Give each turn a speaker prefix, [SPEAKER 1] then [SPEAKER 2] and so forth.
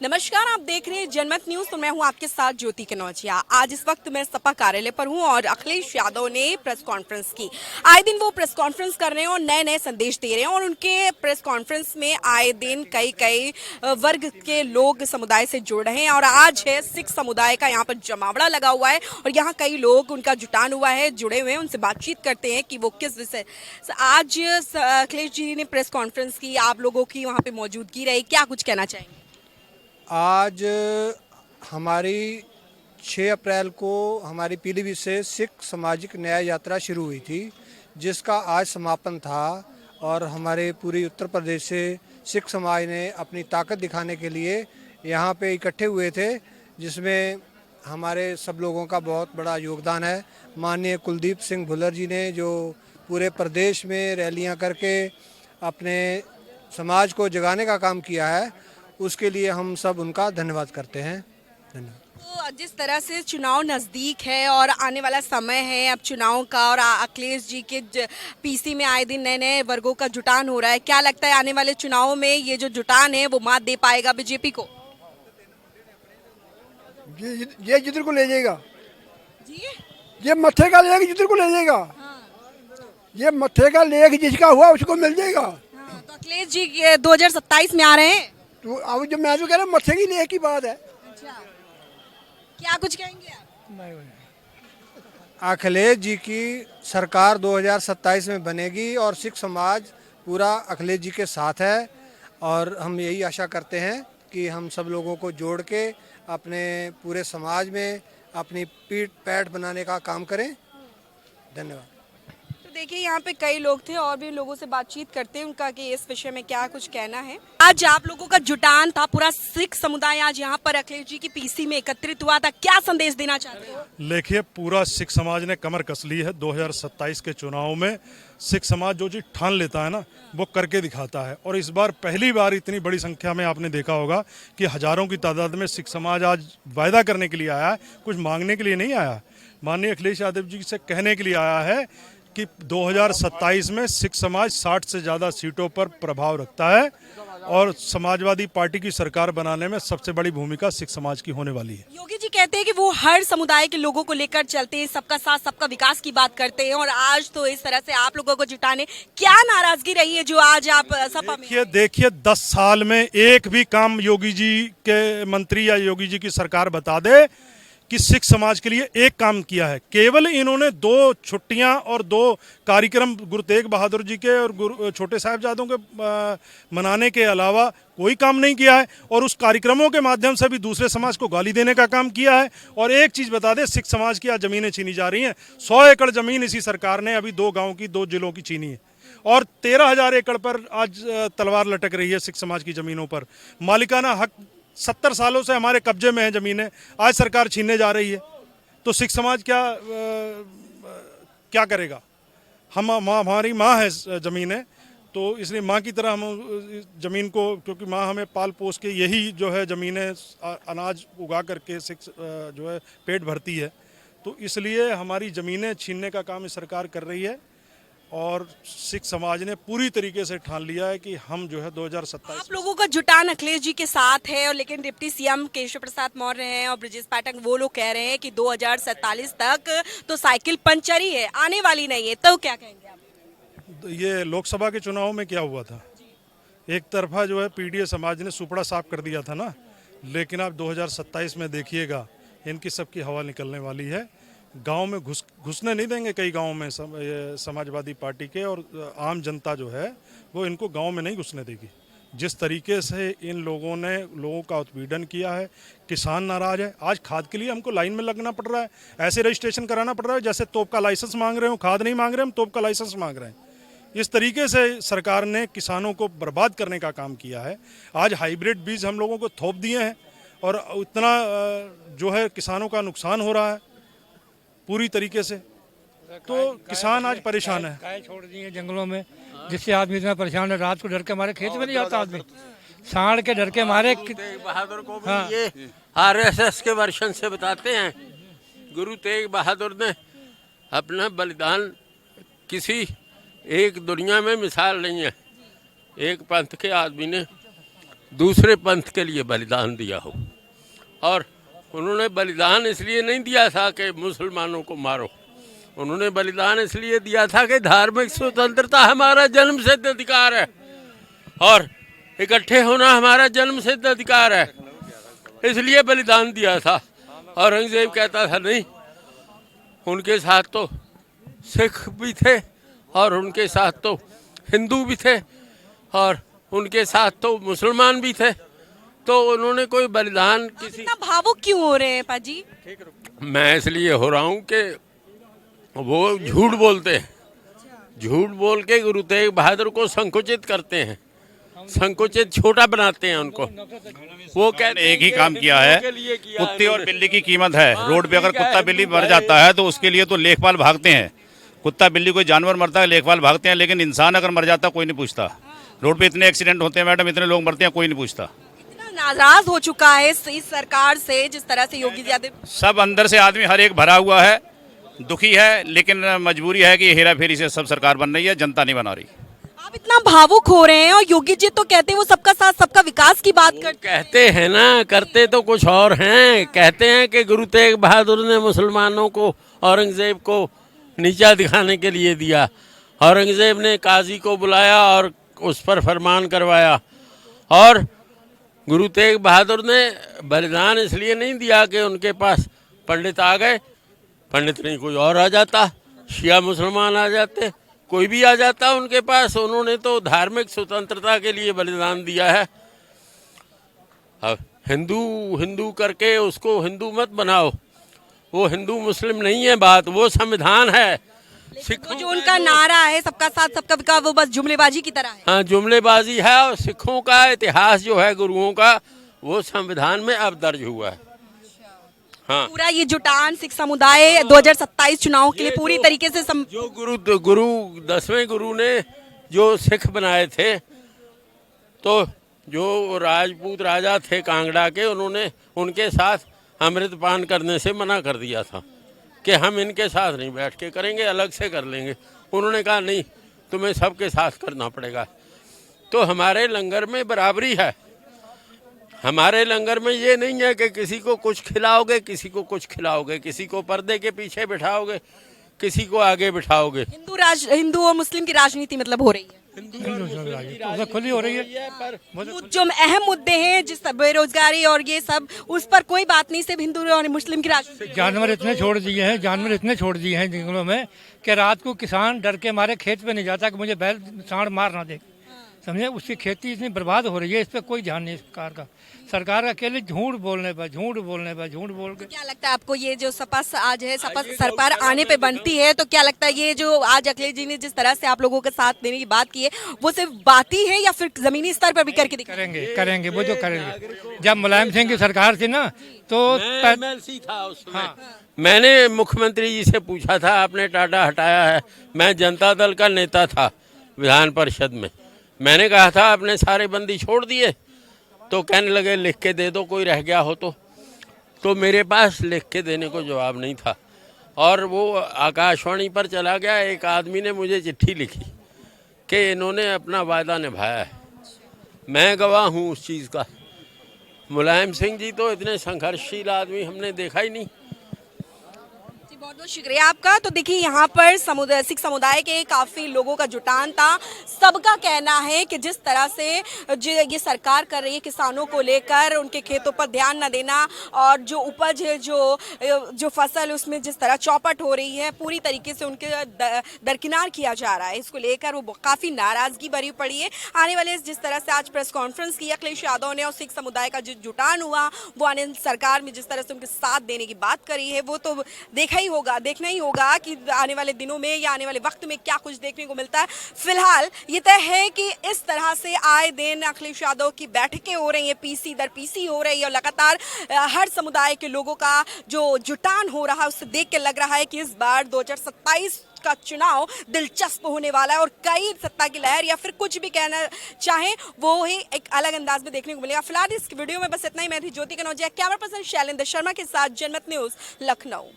[SPEAKER 1] नमस्कार, आप देख रहे हैं जनमत न्यूज। तो मैं हूं आपके साथ ज्योति कनौजिया। आज इस वक्त मैं सपा कार्यालय पर हूं और अखिलेश यादव ने प्रेस कॉन्फ्रेंस की। आए दिन वो प्रेस कॉन्फ्रेंस कर रहे हैं और नए नए संदेश दे रहे हैं और उनके प्रेस कॉन्फ्रेंस में आए दिन कई वर्ग के लोग समुदाय से जुड़ रहे हैं। और आज है सिख समुदाय का यहाँ पर जमावड़ा लगा हुआ है और यहाँ कई लोग उनका जुटान हुआ है, जुड़े हुए हैं। उनसे बातचीत करते हैं कि वो किस विषय आज अखिलेश जी ने प्रेस कॉन्फ्रेंस की, आप लोगों की वहाँ पे मौजूदगी रही, क्या कुछ कहना चाहेंगे?
[SPEAKER 2] आज हमारी 6 अप्रैल को हमारी पीलीभीत से सिख सामाजिक न्याय यात्रा शुरू हुई थी, जिसका आज समापन था। और हमारे पूरी उत्तर प्रदेश से सिख समाज ने अपनी ताकत दिखाने के लिए यहाँ पे इकट्ठे हुए थे, जिसमें हमारे सब लोगों का बहुत बड़ा योगदान है। माननीय कुलदीप सिंह भुल्लर जी ने जो पूरे प्रदेश में रैलियाँ करके अपने समाज को जगाने का काम किया है, उसके लिए हम सब उनका धन्यवाद करते हैं। धन्यवाद।
[SPEAKER 1] तो जिस तरह से चुनाव नज़दीक है और आने वाला समय है अब चुनाव का, और अखिलेश जी के पीसी में आए दिन नए नए वर्गों का जुटान हो रहा है, क्या लगता है आने वाले चुनाव में ये जो जुटान है वो मात दे पाएगा बीजेपी को?
[SPEAKER 3] ये जिधर को ले जाएगा
[SPEAKER 1] जी,
[SPEAKER 3] ये मत्थे का लेख जिधर को ले जाएगा। ये मत्थे का लेख जिसका हुआ उसको मिल जाएगा।
[SPEAKER 1] तो अखिलेश जी 2027 में आ रहे हैं।
[SPEAKER 3] तो अब जब मैं तो कह रहा हूँ मत्थे की लेख की बात है।
[SPEAKER 1] अच्छा, क्या कुछ कहेंगे आप?
[SPEAKER 2] अखिलेश जी की सरकार 2027 में बनेगी और सिख समाज पूरा अखिलेश जी के साथ है। और हम यही आशा करते हैं कि हम सब लोगों को जोड़ के अपने पूरे समाज में अपनी पीठ पैठ बनाने का काम करें। धन्यवाद।
[SPEAKER 1] तो देखिए, यहाँ पे कई लोग थे और भी लोगों से बातचीत करते हैं उनका कि इस विषय में क्या कुछ कहना है। आज आप लोगों का जुटान था, पूरा सिख समुदाय आज यहाँ पर अखिलेश जी की पीसी में एकत्रित हुआ था, क्या संदेश देना चाहते हो?
[SPEAKER 4] देखिए, पूरा सिख समाज ने कमर कस ली है। 2027 के चुनाव में सिख समाज जो चीज ठान लेता है ना, वो करके दिखाता है। और इस बार पहली बार इतनी बड़ी संख्या में आपने देखा होगा कि हजारों की तादाद में सिख समाज आज वायदा करने के लिए आया है, कुछ मांगने के लिए नहीं आया। माननीय अखिलेश यादव जी से कहने के लिए आया है कि 2027 में सिख समाज 60 से ज़्यादा सीटों पर प्रभाव रखता है और समाजवादी पार्टी की सरकार बनाने में सबसे बड़ी भूमिका सिख समाज की होने वाली है।
[SPEAKER 1] योगी जी कहते हैं कि वो हर समुदाय के लोगों को लेकर चलते हैं, सबका साथ सबका विकास की बात करते हैं, और आज तो इस तरह से आप लोगों को जुटाने, क्या नाराजगी रही है जो आज आप सपा में?
[SPEAKER 4] देखिए 10 साल में एक भी काम योगी जी के मंत्री या योगी जी की सरकार बता दे कि सिख समाज के लिए एक काम किया है। केवल इन्होंने 2 छुट्टियां और 2 कार्यक्रम गुरु तेग बहादुर जी के और छोटे साहिबजादों के मनाने के अलावा कोई काम नहीं किया है। और उस कार्यक्रमों के माध्यम से भी दूसरे समाज को गाली देने का काम किया है। और एक चीज़ बता दें, सिख समाज की आज ज़मीनें छीनी जा रही हैं। 100 एकड़ ज़मीन इसी सरकार ने अभी 2 गाँव की 2 जिलों की छीनी है और 13,000 एकड़ पर आज तलवार लटक रही है सिख समाज की ज़मीनों पर। मालिकाना हक 70 सालों से हमारे कब्जे में है ज़मीनें, आज सरकार छीनने जा रही है। तो सिख समाज क्या करेगा? हमारी माँ है ज़मीनें, तो इसलिए माँ की तरह हम ज़मीन को, क्योंकि माँ हमें पाल पोस के यही जो है ज़मीनें अनाज उगा करके सिख जो है पेट भरती है, तो इसलिए हमारी ज़मीनें छीनने का काम सरकार कर रही है। और सिख समाज ने पूरी तरीके से ठान लिया है कि हम जो है 2027
[SPEAKER 1] आप लोगों का जुटान अखिलेश जी के साथ है, और लेकिन डिप्टी सीएम केशव प्रसाद मौर्य हैं और ब्रजेश पाठक, वो लोग कह रहे हैं कि 2047 तक तो साइकिल पंचर ही है, आने वाली नहीं है। तो क्या कहेंगे आप?
[SPEAKER 4] ये लोकसभा के चुनाव में क्या हुआ था, एक तरफा जो है पीडीए समाज ने सुपड़ा साफ कर दिया था ना, लेकिन आप 2027 में देखिएगा इनकी सबकी हवा निकलने वाली है। गांव में घुसने नहीं देंगे कई गांवों में समाजवादी पार्टी के, और आम जनता जो है वो इनको गांव में नहीं घुसने देगी। जिस तरीके से इन लोगों ने लोगों का उत्पीड़न किया है, किसान नाराज है। आज खाद के लिए हमको लाइन में लगना पड़ रहा है, ऐसे रजिस्ट्रेशन कराना पड़ रहा है जैसे तोप का लाइसेंस मांग रहे हो। खाद नहीं मांग रहे हम, तोप का लाइसेंस मांग रहे हैं। इस तरीके से सरकार ने किसानों को बर्बाद करने का काम किया है। आज हाइब्रिड बीज हम लोगों को थोप दिए हैं और इतना जो है किसानों का नुकसान हो रहा है पूरी तरीके से। तो किसान आज परेशान है।
[SPEAKER 5] गाय छोड़ दी है जंगलों में, जिससे आदमी इतना परेशान है, रात को डर के मारे खेत में नहीं जाता आदमी, सांड के डर के मारे।
[SPEAKER 6] तेग बहादुर को भी ये आरएसएस के वर्षन से बताते हैं, गुरु तेग बहादुर ने अपना बलिदान किसी एक दुनिया में मिसाल नहीं है, एक पंथ के आदमी ने दूसरे पंथ के लिए बलिदान दिया हो। और उन्होंने बलिदान इसलिए नहीं दिया था कि मुसलमानों को मारो, उन्होंने बलिदान इसलिए दिया था कि धार्मिक स्वतंत्रता हमारा जन्मसिद्ध अधिकार है और इकट्ठे होना हमारा जन्मसिद्ध अधिकार है, इसलिए बलिदान दिया था। औरंगजेब कहता था नहीं, उनके साथ तो सिख भी थे और उनके साथ तो हिंदू भी थे और उनके साथ तो मुसलमान भी थे, तो उन्होंने कोई बलिदान किसी।
[SPEAKER 1] इतना भावुक क्यों हो रहे हैं पाजी?
[SPEAKER 6] मैं इसलिए हो रहा हूँ कि वो झूठ बोलते हैं, झूठ बोल के गुरु तेग बहादुर को संकुचित करते हैं, संकुचित छोटा बनाते हैं उनको। वो कहते
[SPEAKER 7] एक ही काम किया है, कुत्ते और बिल्ली की कीमत है। रोड पे अगर कुत्ता बिल्ली मर जाता है तो उसके लिए तो लेखपाल भागते हैं। कुत्ता बिल्ली कोई जानवर मरता है लेखपाल भागते हैं, लेकिन इंसान अगर मर जाता कोई नहीं पूछता। रोड पे इतने एक्सीडेंट होते हैं मैडम, इतने लोग मरते हैं, कोई नहीं पूछता।
[SPEAKER 1] इतना नाराज हो चुका है इस सरकार से जिस तरह से योगी आदित्यनाथ।
[SPEAKER 7] सब अंदर से आदमी हर एक भरा हुआ है, दुखी है, लेकिन मजबूरी है कि हेरा फेरी से सब सरकार बन रही है, जनता नहीं बना रही।
[SPEAKER 1] आप इतना भावुक हो रहे हैं और योगी जी तो कहते हैं वो सबका साथ सबका विकास की बात करते
[SPEAKER 6] कहते हैं ना, करते तो कुछ और हैं। कहते हैं कि गुरु तेग बहादुर ने मुसलमानों को, औरंगजेब को नीचा दिखाने के लिए दिया। औरंगजेब ने काजी को बुलाया और उस पर फरमान करवाया, और गुरु तेग बहादुर ने बलिदान इसलिए नहीं दिया कि उनके पास पंडित आ गए, पंडित नहीं कोई और आ जाता, शिया मुसलमान आ जाते, कोई भी आ जाता उनके पास। उन्होंने तो धार्मिक स्वतंत्रता के लिए बलिदान दिया है। अब हिंदू हिंदू करके उसको हिंदू मत बनाओ, वो हिंदू मुस्लिम नहीं है बात, वो संविधान है।
[SPEAKER 1] वो जो उनका नारा है सबका साथ सबका विकास, वो बस जुमलेबाजी की तरह है।
[SPEAKER 6] हाँ, जुमलेबाजी है। और सिखों का इतिहास जो है गुरुओं का, वो संविधान में अब दर्ज हुआ है। हाँ,
[SPEAKER 1] पूरा ये जुटान सिख समुदाय 2027 चुनाव के लिए पूरी तरीके से
[SPEAKER 6] जो गुरु 10वें गुरु ने जो सिख बनाए थे, तो जो राजपूत राजा थे कांगड़ा के, उन्होंने उनके साथ अमृतपान करने से मना कर दिया था कि हम इनके साथ नहीं बैठ के करेंगे, अलग से कर लेंगे। उन्होंने कहा नहीं, तुम्हें सबके साथ करना पड़ेगा। तो हमारे लंगर में बराबरी है। हमारे लंगर में ये नहीं है कि किसी को कुछ खिलाओगे, किसी को कुछ खिलाओगे, किसी को पर्दे के पीछे बिठाओगे, किसी को आगे बिठाओगे।
[SPEAKER 1] हिंदू और मुस्लिम की राजनीति मतलब हो रही है,
[SPEAKER 5] खुली हो रही है।
[SPEAKER 1] जो अहम मुद्दे हैं जिस बेरोजगारी और ये सब, उस पर कोई बात नहीं, सिर्फ हिंदू और मुस्लिम की राजनीति।
[SPEAKER 5] जानवर इतने छोड़ दिए हैं, जानवर इतने छोड़ दिए हैं जंगलों में कि रात को किसान डर के मारे खेत पे नहीं जाता कि मुझे बैल सांड मार ना दे। समझे, उसकी खेती इतनी बर्बाद हो रही है, इस पर कोई ध्यान नहीं सरकार का। सरकार का अकेले झूठ बोलने पर झूठ बोल के।
[SPEAKER 1] क्या लगता है आपको ये जो सपा आज है, सपा सरकार आने पे बनती है, तो क्या लगता है ये जो आज अखिलेश जी ने जिस तरह से आप लोगों के साथ देने की बात की है, वो सिर्फ बात ही है या फिर जमीनी स्तर पर भी करके
[SPEAKER 5] करेंगे वो जो करेंगे। जब मुलायम सिंह की सरकार थी ना, तो
[SPEAKER 6] MLC था उसमें। मैंने मुख्यमंत्री जी से पूछा था, आपने टाटा हटाया है। मैं जनता दल का नेता था विधान परिषद में। मैंने कहा था आपने सारे बंदी छोड़ दिए, तो कहने लगे लिख के दे दो, कोई रह गया हो तो मेरे पास लिख के देने को जवाब नहीं था। और वो आकाशवाणी पर चला गया, एक आदमी ने मुझे चिट्ठी लिखी कि इन्होंने अपना वायदा निभाया है। मैं गवाह हूँ उस चीज़ का। मुलायम सिंह जी तो इतने संघर्षशील आदमी हमने देखा ही नहीं।
[SPEAKER 1] बहुत बहुत शुक्रिया आपका। तो देखिए यहाँ पर सिख समुदाय के काफ़ी लोगों का जुटान था। सबका कहना है कि जिस तरह से ये सरकार कर रही है किसानों को लेकर, उनके खेतों पर ध्यान न देना और जो उपज है, जो फसल, उसमें जिस तरह चौपट हो रही है, पूरी तरीके से उनके दरकिनार किया जा रहा है, इसको लेकर वो काफ़ी नाराज़गी भरी पड़ी है। आने वाले जिस तरह से आज प्रेस कॉन्फ्रेंस की अखिलेश यादव ने और सिख समुदाय का जो जुटान हुआ, वो आने सरकार में जिस तरह से उनके साथ देने की बात करी है, वो तो देखना ही होगा कि आने वाले दिनों में या आने वाले वक्त में क्या कुछ देखने को मिलता है। फिलहाल ये तय है कि इस तरह से आए दिन अखिलेश यादव की बैठकें हो रही हैं, पीसी दर पीसी हो रही है, और लगातार हर समुदाय के लोगों का जो जुटान हो रहा है, उससे देख के लग रहा है कि इस बार 2027 का चुनाव दिलचस्प होने वाला है और कई सत्ता की लहर या फिर कुछ भी कहना चाहें वो ही एक अलग अंदाज में देखने को मिलेगा। फिलहाल इस वीडियो में बस इतना ही। मैं थी ज्योति कनौजिया, कैमरा पर्सन शैलेंद्र शर्मा के साथ, जनमत न्यूज़, लखनऊ।